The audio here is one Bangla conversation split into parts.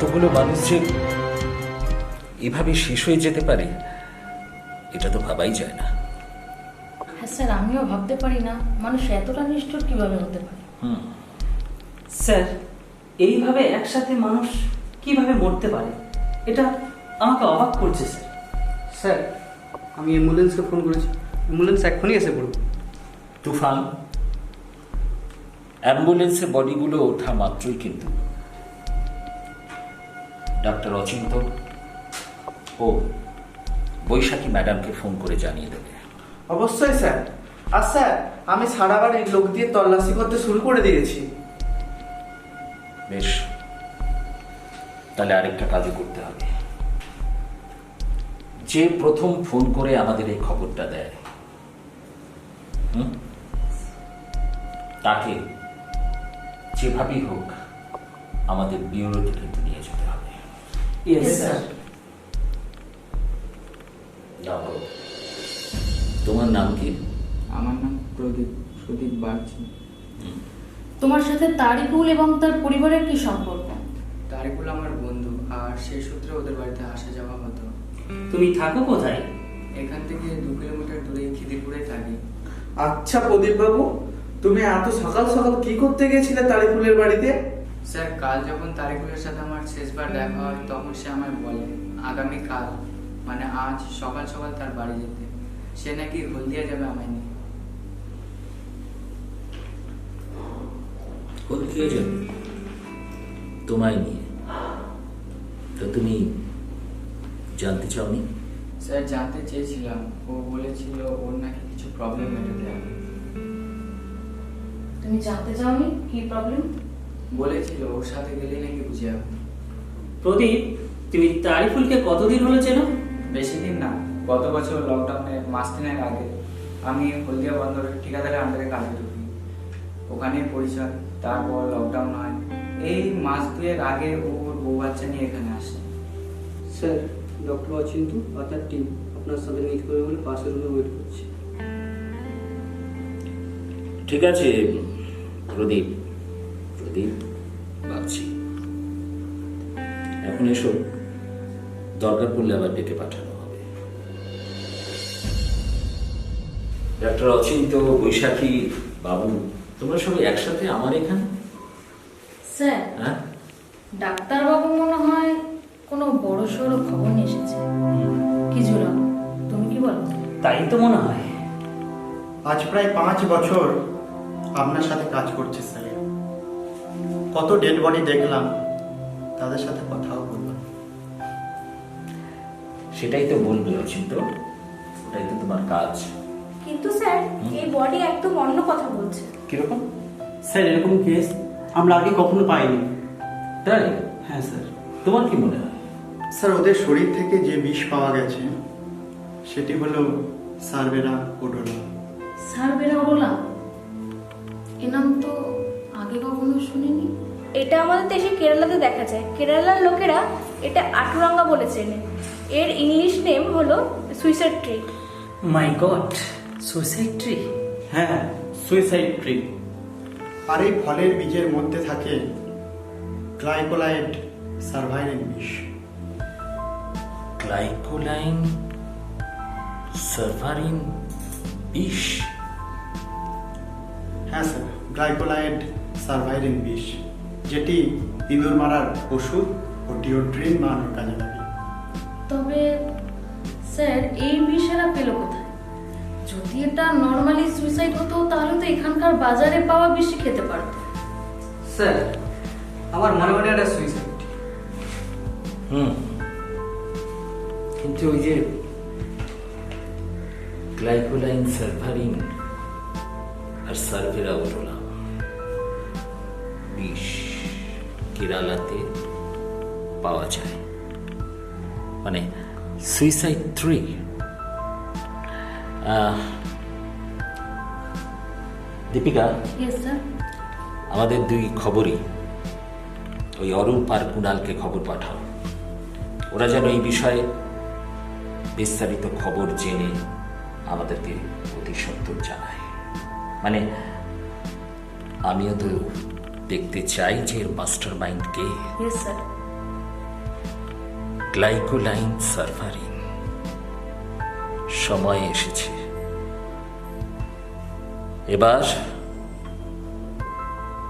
এতগুলো মানুষ যে এভাবে শেষ হয়ে যেতে পারে এটা তো ভাবাই যায় না। হ্যাঁ স্যার, আমিও ভাবতে পারি না মানুষ এতটা নিষ্ঠুর কিভাবে হতে পারে। স্যার, এইভাবে একসাথে মানুষ কিভাবে মরতে পারে এটা আমাকে অবাক করছে স্যার। স্যার, আমি অ্যাম্বুলেন্সকে ফোন করেছি, অ্যাম্বুলেন্স এক্ষুনি এসে পড়বে। তুফান, অ্যাম্বুলেন্সে বডিগুলো ওঠা মাত্রই কিন্তু ডাক্তার অচিন্ত ও বৈশাখী ম্যাডামকে ফোন করে জানিয়ে দেবে। অবশ্যই স্যার। আর স্যার, আমি সারা বাড়ির লোক দিয়ে তল্লাশি করতে শুরু করে দিয়েছি। বেশ, তাহলে আরেকটা কাজও করতে হবে। যে প্রথম ফোন করে আমাদের এই খবরটা দেয় তাকে যেভাবেই হোক আমাদের ব্যুরোতে কিন্তু নিয়ে যেতে হবে। Yes sir. দেখো, তোমার নাম কি? আমার নাম প্রদীপ বাগচি। তোমার সাথে তারিকুল এবং তার পরিবারের কি সম্পর্ক? তারিকুল আমার বন্ধু, আর সেই সূত্রে ওদের বাড়িতে আসা যাওয়া হতো। তুমি থাকো কোথায়? এখান থেকে 2 কিলোমিটার দূরে খিদিরপুরে থাকি। আচ্ছা প্রদীপ বাবু, তুমি এত সকাল সকাল কি করতে গেছিলে তারিকুলের বাড়িতে? স্যার, কাল যখন তারিকুলের সাথে আমার শেষবার দেখা হয় তখন সে আমায় বলে আগামীকাল মানে আজ সকাল সকাল তার বাড়ি যেতে। সে নাকি হলদিয়া যাবে আমায় নিয়ে। হলদিয়া যাবে তোমায় নিয়ে? তো তুমি জানতে চাওনি? স্যার, জানতে চেয়েছিলাম। ও বলেছিল ওর নাকি কিছু প্রবলেম মেটাতে হবে। তুমি জানতে চাওনি কি প্রবলেম? বলেছিল ওর সাথে গেলে নাকি বুঝে যাবে। প্রদীপ, তুমি তারিফুলকে কতদিন হলো চেনো? বেশি দিন না, গত বছর লকডাউনে মাস 3 আগে আমি হলদিয়া বন্দরের ঠিকাদারের আন্ডারে কাজে ঢুকি। ওখানেই পরিচয়। তারপর লকডাউন হয়। এই মাস 2 আগে ওর বউ বাচ্চা নিয়ে এখানে আসে। স্যার, ডক্টর অচিন্তু আর তার টিম আপনার সাথে মিট করবে বলে পাশের রুমে ওয়েট করছি। ঠিক আছে প্রদীপ ভাবছি। এখন এসো, দরকার পড়লে আবার ডেকে পাঠানো হবে। ডাক্তার অচিন্ত, বৈশাখী, বাবু, তোমরা সবাই একসাথে আমার এখানে? স্যার, হ্যাঁ, ডাক্তারবাবু মনে হয় কোনো বড় সড়ো খবর নিয়ে এসেছে। কি জুড়া, তুমি কি বলো? তাই তো মনে হয়। আজ প্রায় 5 বছর আপনার সাথে কাজ করছে স্যার। কত ডেড বডি দেখলাম, তাদের সাথে কথাও বললাম। সেটাই তো বলবে অচিন্ত, ওটাই তো তোমার কাজ। কিন্তু স্যার, এই বডি একদম অন্য কথা বলছে। কিরকম? স্যার, এরকম কেস আমরা আগে কখনো পাইনি। তাই? হ্যাঁ স্যার। তোমার কি মনে হয়? স্যার, ওদের শরীর থেকে যে বিষ পাওয়া গেছে সেটি হলো সারবেরা ওডোলা। সারবেরা ওরোলা, এ নাম তো আগে কখনো শুনিনি। এটা আমাদের দেশে কেরালাতে দেখা যায়। কেরালার লোকেরা এটা আটুরাঙ্গা বলে চেনে। এর ইংলিশ নেম হলো সুইসাইড ট্রি। মাই গড, সুইসাইড ট্রি? হ্যাঁ, সুইসাইড ট্রি। আর এই ফলের বীজের মধ্যে থাকে গ্লাইকোলাইড সারভাইরিন বিষ। গ্লাইকোলাইন সারভারিন বিষ? হ্যাঁ স্যার, গ্লাইকোলাইড সারভাইরিন বিষ, যেটি ইঁদুর মারার ওষুধ ও ডিওড্রিন বানানোর কাজে লাগে। তবে স্যার, এই বিষয়টা পেল কোথায়? যদি এটা নর্মালি সুইসাইড হতো তাহলে তো এখানকার বাজারে পাওয়া বেশি খেতে পারতো। স্যার, আমার মনে মনে একটা সুইসাইড। কিন্তু ওই যে গ্লাইকোলাইন সারভারিন আর সারভেরা ওরোলা বিষ কেরালাতে পাওয়া যায়, মানে suicide tree. Deepika, yes sir. আমাদের 2 খবরই ওই অরূপ আর কুণালকে খবর পাঠাও। ওরা যেন এই বিষয়ে বিস্তারিত খবর জেনে আমাদেরকে অতি সত্বর জানায়। মানে আমিও তো দেখতে চাই যে এর মাস্টার মাইন্ড কে। Yes sir. গ্লাইকোলাইন সার্ভারিন, সময় এসেছে। এবার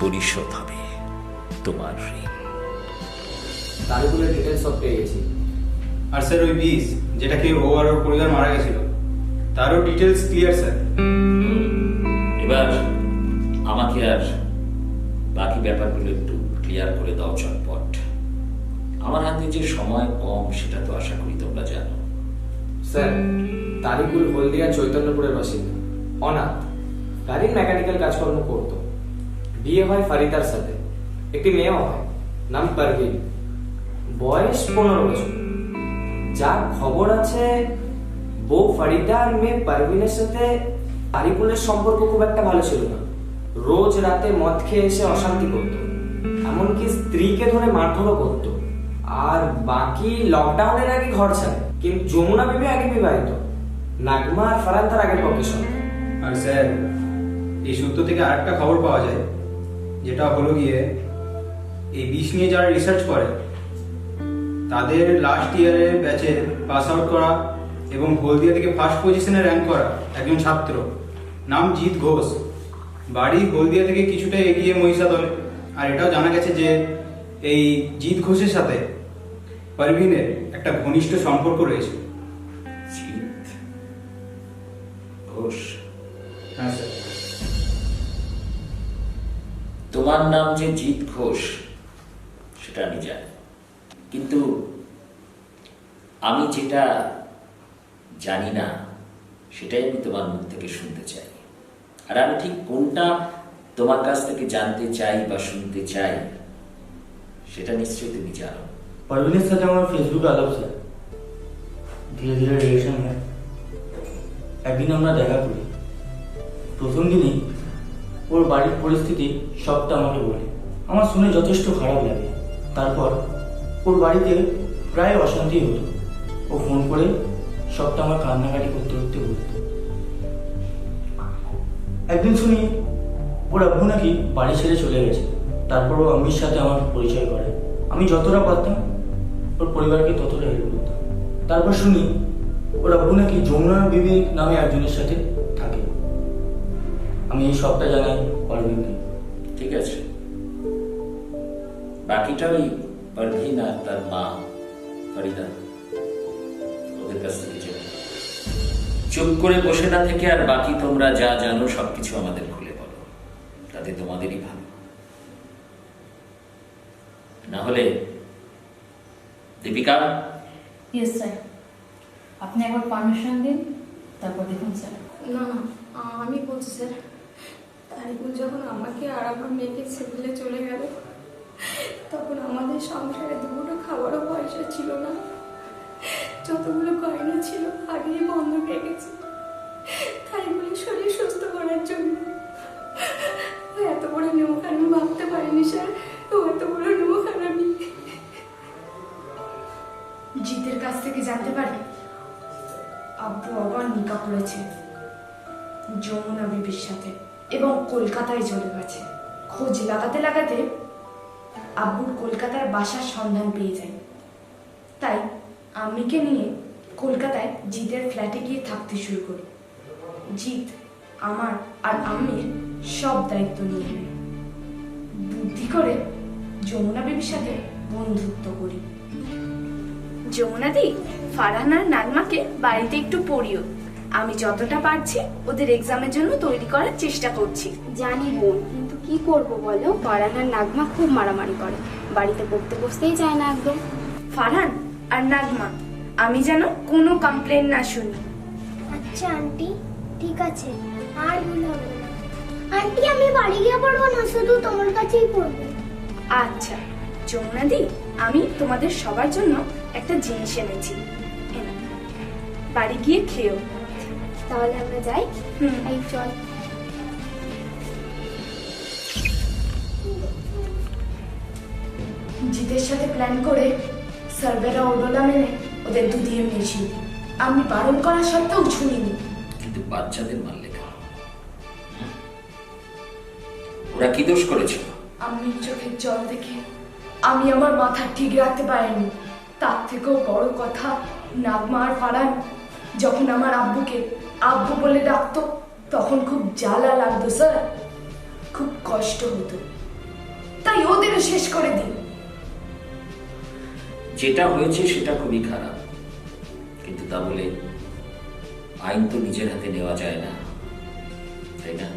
পরিশোধ হবে তোমার ঋণ। তারিকুলের ডিটেলস সব পেয়ে গেছি। আর স্যার ওই বিষ যেটা খেয়ে ও আর ওর পরিবার মারা গেছিল তারও ডিটেলস ক্লিয়ার স্যার। এবার আমাকে আর বাকি ব্যাপারগুলো একটু ক্লিয়ার করে দাও চটপট। আমার হাতে যে সময় কম সেটা তো আশা করি তোমরা জানো। স্যার, তারিকুল হলদিয়া চৈতন্যপুরের বাসিন্দা, অনাথ, গাড়ির মেকানিক্যাল কাজকর্ম করত। বিয়ে হয় ফারিদার সাথে, একটি মেয়েও হয়, নাম পারভিন, বয়স 15 বছর। যার খবর আছে বউ ফারিদা আর মেয়ে পারভিনের সাথে তারিকুলের সম্পর্ক খুব একটা ভালো ছিল না। রোজ রাতে মদ খেয়ে এসে অশান্তি করত, এমনকি স্ত্রীকে ধরে মারধরও করত। আর বাকি লকডাউনের আগে ঘর ছাড়ে। কিন্তু যমুনা বিবি আগে বিবাহিত, নাগমা আর ফারহান তার আগের পক্ষে সন্তান। আর স্যার এই সূত্র থেকে আরেকটা খবর পাওয়া যায়, যেটা হলো গিয়ে এই বিষ নিয়ে যারা রিসার্চ করে তাদের লাস্ট ইয়ারের ব্যাচে পাস আউট করা এবং হলদিয়া থেকে ফার্স্ট পজিশনে র্যাঙ্ক করা একজন ছাত্র, নাম জিৎ ঘোষ, বাড়ি হলদিয়া থেকে কিছুটা এগিয়ে মহিষাদলে। আর এটাও জানা গেছে যে এই জিৎ ঘোষের সাথে পারভিনের একটা ঘনিষ্ঠ সম্পর্ক রয়েছে। জিৎ ঘোষ? হ্যাঁ স্যার। তোমার নাম যে জিৎ ঘোষ সেটা আমি জানি, কিন্তু আমি যেটা জানি না সেটাই আমি তোমার মুখ থেকে শুনতে চাই। আর আমি ঠিক কোনটা তোমার কাছ থেকে জানতে চাই বা শুনতে চাই সেটা নিশ্চয়ই তুমি জানো। परवीনের সাথে আমার ফেসবুকে আলাপ স্যার, ধীরে ধীরে রিলেশন হয়। একদিন আমরা দেখা করি। প্রথম দিনই ওর বাড়ির পরিস্থিতি সবটা আমাকে বলে। আমার শুনে যথেষ্ট খারাপ লাগে। তারপর ওর বাড়িতে প্রায় অশান্তি হতো। ও ফোন করে সবটা আমার কান্নাকাটি করতে করতে বলতো। একদিন শুনি ওর আব্বু নাকি বাড়ি ছেড়ে চলে গেছে। তারপর ও আম্মির সাথে আমার পরিচয় করে। আমি যতটা পারতাম ওর পরিবারকে ততটা হেল্প করতাম। তারপর শুনি ওর আব্বু নাকি যমুনা বিবি নামে একজনের সাথে থাকে। আমি এই সবটা জানাই পারভিনকে। ঠিক আছে, বাকিটা ওই পারভিন আর তার মা ফারিদা ওদের কাছ থেকে জেনে। চুপ করে বসে না থেকে আর বাকি তোমরা যা জানো সবকিছু আমাদের খুলে বলো, তাতে তোমাদেরই ভালো। না হলে দীপিকা। ইয়েস স্যার, আপনি একবার পারমিশন দিন, তারপর দেখুন স্যার। না না, আমি বলছি স্যার, তারিকুল যখন আমাকে আর আমার মেয়েকে ছেড়ে চলে গেল, তখন আমাদের সংসারে দুপুরো খাবারও পয়সা ছিল না। যতগুলো গয়না ছিল আগেই বন্ধক রেখেছি তারিকুলের শরীর সুস্থ করার জন্য। ও এত বড় নৌকা আমি ভাবতে পারিনি স্যার, ও এত বড় নৌকা আমি। জিতের কাছ থেকে জানতে পারি আব্বু আবার নিকা করেছে যমুনা বিবির সাথে এবং কলকাতায় চলে গেছে। খোঁজ লাগাতে লাগাতে আব্বুর কলকাতার বাসার সন্ধান পেয়ে যায়। তাই আম্মিকে নিয়ে কলকাতায় জিতের ফ্ল্যাটে গিয়ে থাকতে শুরু করি। জিত আমার আর আম্মির সব দায়িত্ব নিয়ে নেয়। বুদ্ধি করে যমুনা বিবির সাথে বন্ধুত্ব করি। যমুনাদি, ফারহান আর নাগমাকে বাড়িতে একটু পড়িও। আমি যতটা পারছি ওদের এক্সামের জন্য তৈরি করার চেষ্টা করছি। জানি বোন, কিন্তু কি করব বলো, ফারহান আর নাগমা খুব মারামারি করে, বাড়িতে পড়তে বসতেই চায় না একদম। ফারহান আর নাগমা, আমি যেন কোনো কমপ্লেন না শুনি। আচ্ছা আন্টি, ঠিক আছে, আর ভুল হবে না। আন্টি, আমি বাড়ি গিয়ে পড়বো না, শুধু তোমার কাছেই পড়বো। আচ্ছা যমুনাদি, আমি তোমাদের সবার জন্য একটা জিনিস এনেছি, বাড়ি গিয়ে খেও। তাহলে আমরা যাই। এই চল। জিতের সাথে প্ল্যান করে সার্ভেরা ওডোলা মেনে ওদের দুধিয়ে নিয়েছিল। আমি বারণ করা সত্ত্বেও শুনিনি। কিন্তু বাচ্চাদের মারলে কেন? ওরা কি দোষ করেছিল? আম্মির চোখের জল দেখে আমি আমার মাথা ঠিক রাখতে পারিনি। তার থেকেও বড় কথা, নাগমা আর ফারান যখন আমার আব্বুকে আব্বু বলে ডাকতো তখন খুব জ্বালা লাগতো স্যার, খুব কষ্ট হতো। তাই ওদেরও শেষ করে দিন। যেটা হয়েছে সেটা খুবই খারাপ, কিন্তু তা বলে আইন তো নিজের হাতে নেওয়া যায় না, তাই না?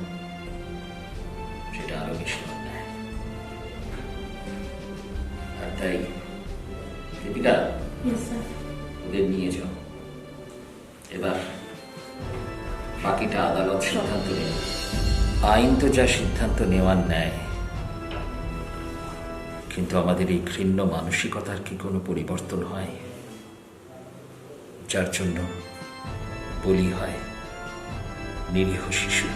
সেটা আরো বেশি অন্যায়। আর তাই দীপিকা, ওদের নিয়ে যাও, এবার বাকিটা আদালত সিদ্ধান্ত নেবে। আইন তো যা সিদ্ধান্ত নেওয়ার নেয়, কিন্তু আমাদের এই ঘৃণ্য মানসিকতার কি কোনো পরিবর্তন হয়, যার জন্য বলি হয় নিরীহ শিশু?